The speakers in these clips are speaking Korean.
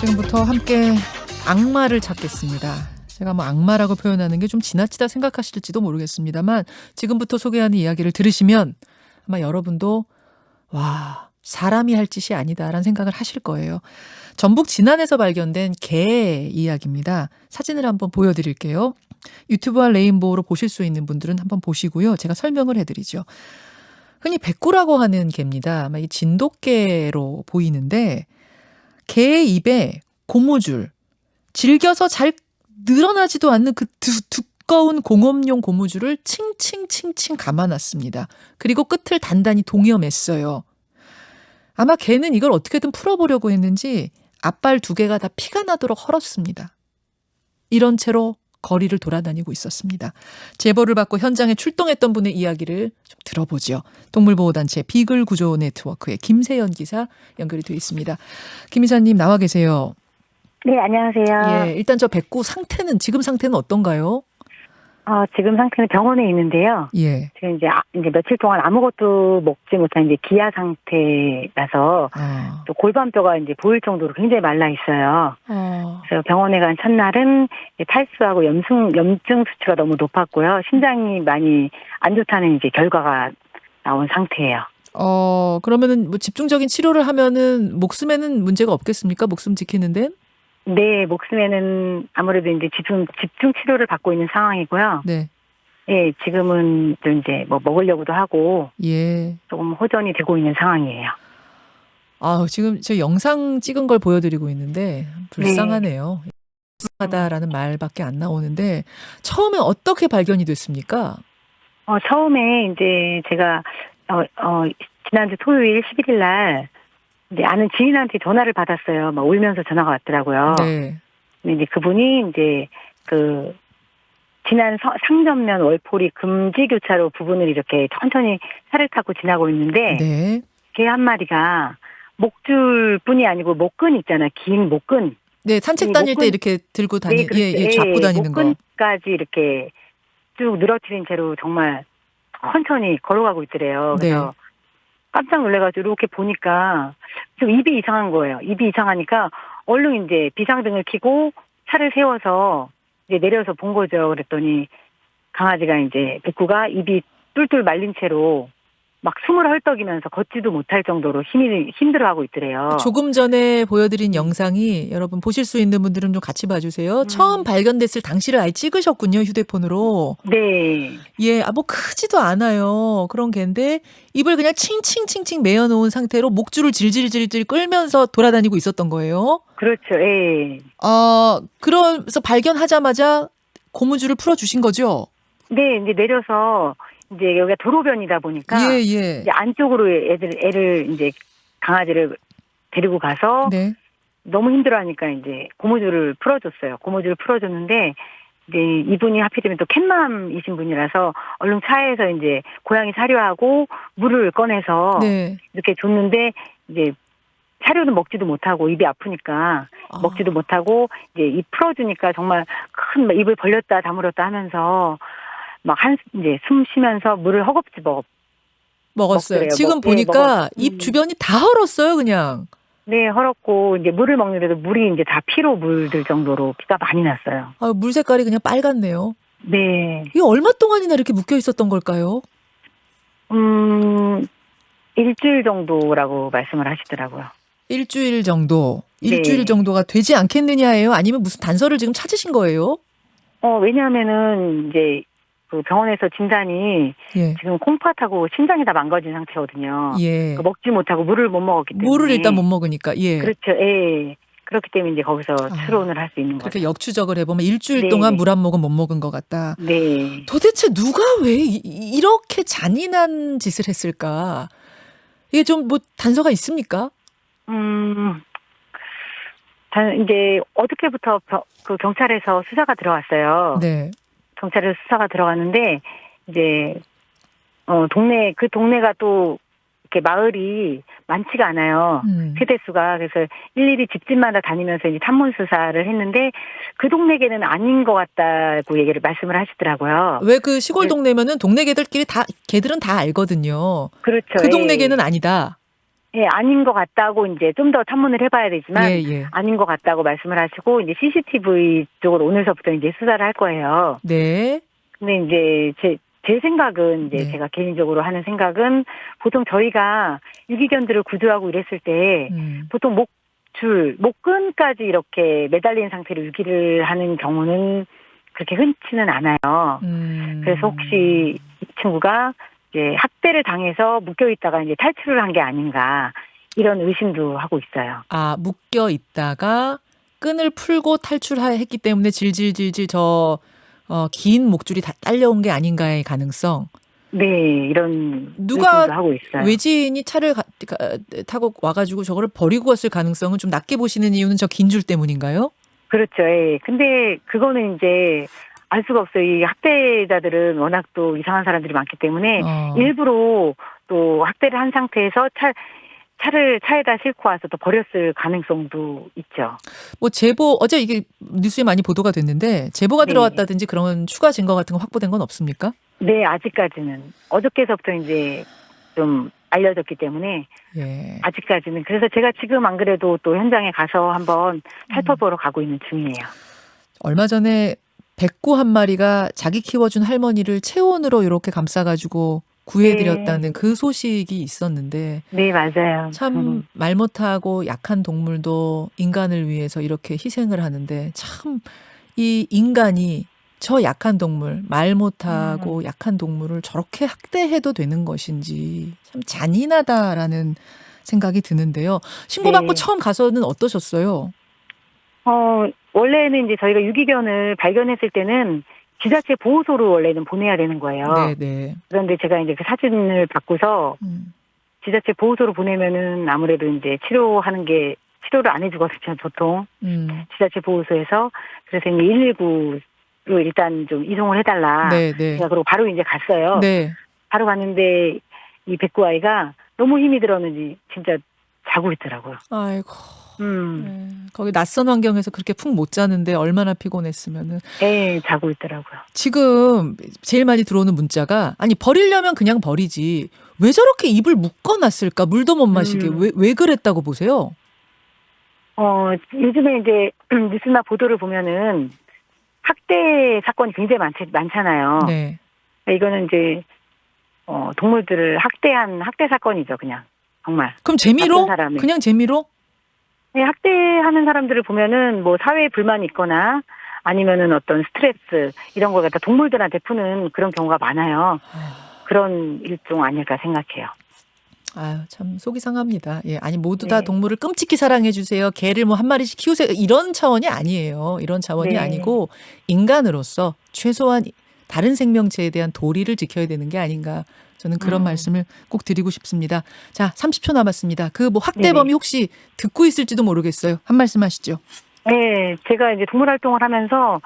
지금부터 함께 악마를 찾겠습니다. 제가 뭐 악마라고 표현하는 게 좀 지나치다 생각하실지도 모르겠습니다만 지금부터 소개하는 이야기를 들으시면 아마 여러분도 와, 사람이 할 짓이 아니다라는 생각을 하실 거예요. 전북 진안에서 발견된 개 이야기입니다. 사진을 한번 보여드릴게요. 유튜브와 레인보우로 보실 수 있는 분들은 한번 보시고요. 제가 설명을 해드리죠. 흔히 백구라고 하는 개입니다. 아마 이 진돗개로 보이는데 개의 입에 고무줄, 질겨서 잘 늘어나지도 않는 그 두꺼운 공업용 고무줄을 칭칭칭칭 감아놨습니다. 그리고 끝을 단단히 동여맸어요. 아마 개는 이걸 어떻게든 풀어보려고 했는지 앞발 두 개가 다 피가 나도록 헐었습니다. 이런 채로 거리를 돌아다니고 있었습니다. 제보를 받고 현장에 출동했던 분의 이야기를 좀 들어보죠. 동물보호단체 비글구조 네트워크의 김세연 기사 연결이 되어 있습니다. 김 이사님 나와 계세요. 네, 안녕하세요. 예, 일단 저 백구 상태는 지금 상태는 어떤가요? 지금 상태는 병원에 있는데요. 예. 지금 이제 며칠 동안 아무것도 먹지 못한 이제 기아 상태라서 또 골반뼈가 이제 보일 정도로 굉장히 말라 있어요. 그래서 병원에 간 첫날은 탈수하고 염증 수치가 너무 높았고요. 심장이 많이 안 좋다는 이제 결과가 나온 상태예요. 그러면은 뭐 집중적인 치료를 하면은 목숨에는 문제가 없겠습니까? 목숨 지키는데? 네, 목숨에는 아무래도 이제 집중 치료를 받고 있는 상황이고요. 네. 예, 지금은 또 이제 뭐 먹으려고도 하고. 예. 조금 호전이 되고 있는 상황이에요. 지금 저 영상 찍은 걸 보여드리고 있는데 불쌍하네요. 네. 불쌍하다라는 말밖에 안 나오는데 처음에 어떻게 발견이 됐습니까? 처음에 이제 제가 지난주 토요일 11일 날 이제 아는 지인한테 전화를 받았어요. 막 울면서 전화가 왔더라고요. 네. 근데 이제 그분이 이제 지난 상전면 월포리 금지교차로 부분을 이렇게 천천히 차를 타고 지나고 있는데 네. 개 한 마리가 목줄뿐이 아니고 목근 있잖아요. 긴 목근. 네, 산책 다닐 때 이렇게 들고 네, 잡고 다니는 거. 목근까지 이렇게 쭉 늘어뜨린 채로 정말 천천히 걸어가고 있더래요. 그래서 네. 깜짝 놀래가지고 이렇게 보니까 좀 입이 이상한 거예요. 입이 이상하니까 얼른 이제 비상등을 켜고 차를 세워서 이제 내려서 본 거죠. 그랬더니 강아지가 이제 백구가 입이 뚫뚫 말린 채로 막 숨을 헐떡이면서 걷지도 못할 정도로 힘들어하고 있더래요. 조금 전에 보여드린 영상이 여러분 보실 수 있는 분들은 좀 같이 봐주세요. 처음 발견됐을 당시를 아예 찍으셨군요. 휴대폰으로. 네. 예, 뭐 크지도 않아요. 그런 개인데 입을 그냥 칭칭칭칭 메어놓은 상태로 목줄을 질질질질 끌면서 돌아다니고 있었던 거예요. 그렇죠. 예. 그래서 발견하자마자 고무줄을 풀어주신 거죠? 네, 이제 내려서 이제 여기가 도로변이다 보니까 예. 이제 안쪽으로 애를 이제 강아지를 데리고 가서 네. 너무 힘들어하니까 이제 고무줄을 풀어줬어요. 고무줄을 풀어줬는데 이제 이분이 하필이면 또 캣맘이신 분이라서 얼른 차에서 이제 고양이 사료하고 물을 꺼내서 네. 이렇게 줬는데 이제 사료는 먹지도 못하고 입이 아프니까 먹지도 못하고 이제 입 풀어주니까 정말 큰 입을 벌렸다 다물었다 하면서 막 이제 숨 쉬면서 물을 허겁지 먹었어요. 먹더래요. 지금 보니까 입 주변이 다 헐었어요, 그냥. 네, 헐었고 이제 물을 먹는데도 물이 이제 다 피로 물들 정도로 피가 많이 났어요. 물 색깔이 그냥 빨갛네요. 네. 이게 얼마 동안이나 이렇게 묶여 있었던 걸까요? 일주일 정도라고 말씀을 하시더라고요. 일주일 정도. 네. 일주일 정도가 되지 않겠느냐예요? 아니면 무슨 단서를 지금 찾으신 거예요? 왜냐하면은 이제 그 병원에서 진단이 예. 지금 콩팥하고 심장이 다 망가진 상태거든요. 예. 먹지 못하고 물을 못 먹었기 때문에. 물을 일단 못 먹으니까. 예. 그렇죠. 예. 그렇기 때문에 이제 거기서 추론을 할 수 있는 거죠. 그렇게 역추적을 해보면 일주일 네. 동안 물 한 모금 못 먹은 것 같다. 네. 도대체 누가 왜 이렇게 잔인한 짓을 했을까? 이게 좀 뭐 단서가 있습니까? 이제 어저께부터 그 경찰에서 수사가 들어왔어요. 네. 경찰에서 수사가 들어갔는데 이제 그 동네가 또 이렇게 마을이 많지가 않아요. 세대수가. 그래서 일일이 집집마다 다니면서 이제 탐문 수사를 했는데 그 동네개는 아닌 것 같다고 말씀을 하시더라고요. 왜 그 시골 동네면은 동네 개들은 다 알거든요. 그렇죠. 그 동네 개는 아니다. 예, 아닌 것 같다고 이제 좀 더 탐문을 해봐야 되지만 예, 예. 아닌 것 같다고 말씀을 하시고 이제 CCTV 쪽으로 오늘서부터 이제 수사를 할 거예요. 네. 근데 이제 제 생각은 이제 네. 제가 개인적으로 하는 생각은 보통 저희가 유기견들을 구조하고 이랬을 때 보통 목끈까지 이렇게 매달린 상태로 유기를 하는 경우는 그렇게 흔치는 않아요. 그래서 혹시 이 친구가 이제 학대를 당해서 묶여 있다가 이제 탈출을 한 게 아닌가 이런 의심도 하고 있어요. 아, 묶여 있다가 끈을 풀고 탈출했기 때문에 질질질질 긴 목줄이 다 딸려온 게 아닌가의 가능성. 네, 이런 누가 의심도 하고 있어요. 외지인이 차를 타고 와가지고 저거를 버리고 갔을 가능성은 좀 낮게 보시는 이유는 저 긴 줄 때문인가요? 그렇죠. 예. 근데 그거는 이제 알 수가 없어요. 이 학대자들은 워낙 또 이상한 사람들이 많기 때문에 일부러 또 학대를 한 상태에서 차를 차에다 싣고 와서 또 버렸을 가능성도 있죠. 뭐 제보 어제 이게 뉴스에 많이 보도가 됐는데 제보가 네. 들어왔다든지 그런 추가 증거 같은 거 확보된 건 없습니까? 네, 아직까지는 어저께서부터 이제 좀 알려졌기 때문에 예. 아직까지는 그래서 제가 지금 안 그래도 또 현장에 가서 한번 살펴보러 가고 있는 중이에요. 얼마 전에 백구 한 마리가 자기 키워준 할머니를 체온으로 이렇게 감싸가지고 구해드렸다는 그 소식이 있었는데 네, 맞아요. 참 말 못하고 약한 동물도 인간을 위해서 이렇게 희생을 하는데 참 이 인간이 저 약한 동물, 말 못하고 약한 동물을 저렇게 학대해도 되는 것인지 참 잔인하다라는 생각이 드는데요. 신고받고 네. 처음 가서는 어떠셨어요? 원래는 이제 저희가 유기견을 발견했을 때는 지자체 보호소로 원래는 보내야 되는 거예요. 네네. 그런데 제가 이제 그 사진을 받고서 지자체 보호소로 보내면은 아무래도 이제 치료를 안 해주거든요, 보통. 지자체 보호소에서. 그래서 이제 119로 일단 좀 이송을 해달라. 네네. 제가 그리고 바로 이제 갔어요. 네. 바로 갔는데 이 백구 아이가 너무 힘이 들었는지 진짜 자고 있더라고요. 아이고. 네. 거기 낯선 환경에서 그렇게 푹 못 자는데 얼마나 피곤했으면은. 네, 자고 있더라고요. 지금 제일 많이 들어오는 문자가 아니 버리려면 그냥 버리지 왜 저렇게 입을 묶어놨을까 물도 못 마시게 왜 그랬다고 보세요? 요즘에 이제 뉴스나 보도를 보면은 학대 사건이 굉장히 많잖아요. 네. 이거는 이제 동물들을 학대한 학대 사건이죠, 그냥 정말. 그럼 재미로? 나쁜 사람을. 그냥 재미로? 네, 학대하는 사람들을 보면은 뭐 사회에 불만이 있거나 아니면은 어떤 스트레스 이런 걸 갖다 동물들한테 푸는 그런 경우가 많아요. 그런 일종 아닐까 생각해요. 아유, 참 속이 상합니다. 예, 아니 모두 다 네. 동물을 끔찍히 사랑해 주세요. 개를 뭐 한 마리씩 키우세요. 이런 차원이 아니에요. 이런 차원이 네. 아니고 인간으로서 최소한 다른 생명체에 대한 도리를 지켜야 되는 게 아닌가. 저는 그런 말씀을 꼭 드리고 싶습니다. 자, 30초 남았습니다. 그 뭐 학대범이 혹시 듣고 있을지도 모르겠어요. 한 말씀 하시죠. 네, 제가 이제 동물 활동을 하면서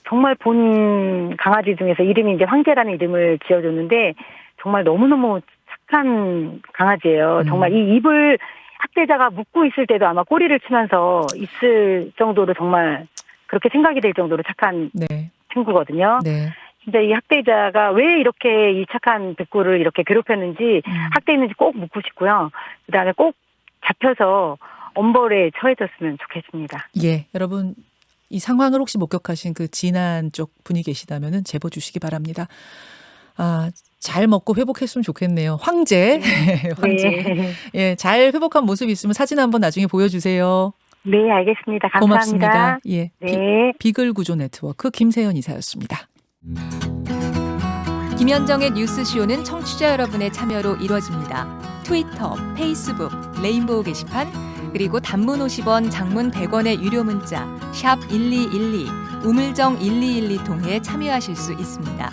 정말 본 강아지 중에서 이름이 이제 황제라는 이름을 지어줬는데 정말 너무너무 착한 강아지예요. 정말 이 입을 학대자가 묶고 있을 때도 아마 꼬리를 치면서 있을 정도로 정말 그렇게 생각이 될 정도로 착한 네. 친구거든요. 네. 진짜 이 학대자가 왜 이렇게 이 착한 백구를 이렇게 괴롭혔는지 학대했는지 꼭 묻고 싶고요. 그다음에 꼭 잡혀서 엄벌에 처해졌으면 좋겠습니다. 예, 여러분 이 상황을 혹시 목격하신 그 진안 쪽 분이 계시다면은 제보 주시기 바랍니다. 아, 잘 먹고 회복했으면 좋겠네요. 황제. 황제. 네. 예, 잘 회복한 모습 있으면 사진 한번 나중에 보여주세요. 네, 알겠습니다. 감사합니다. 고맙습니다. 예, 네. 비글 구조 네트워크 김세연 이사였습니다. 김현정의 뉴스쇼는 청취자 여러분의 참여로 이루어집니다. 트위터, 페이스북, 레인보우 게시판, 그리고 단문 50원, 장문 100원의 유료 문자 샵 1212, 우물정 1212 통해 참여하실 수 있습니다.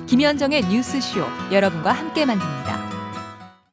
김현정의 뉴스쇼, 여러분과 함께 만듭니다.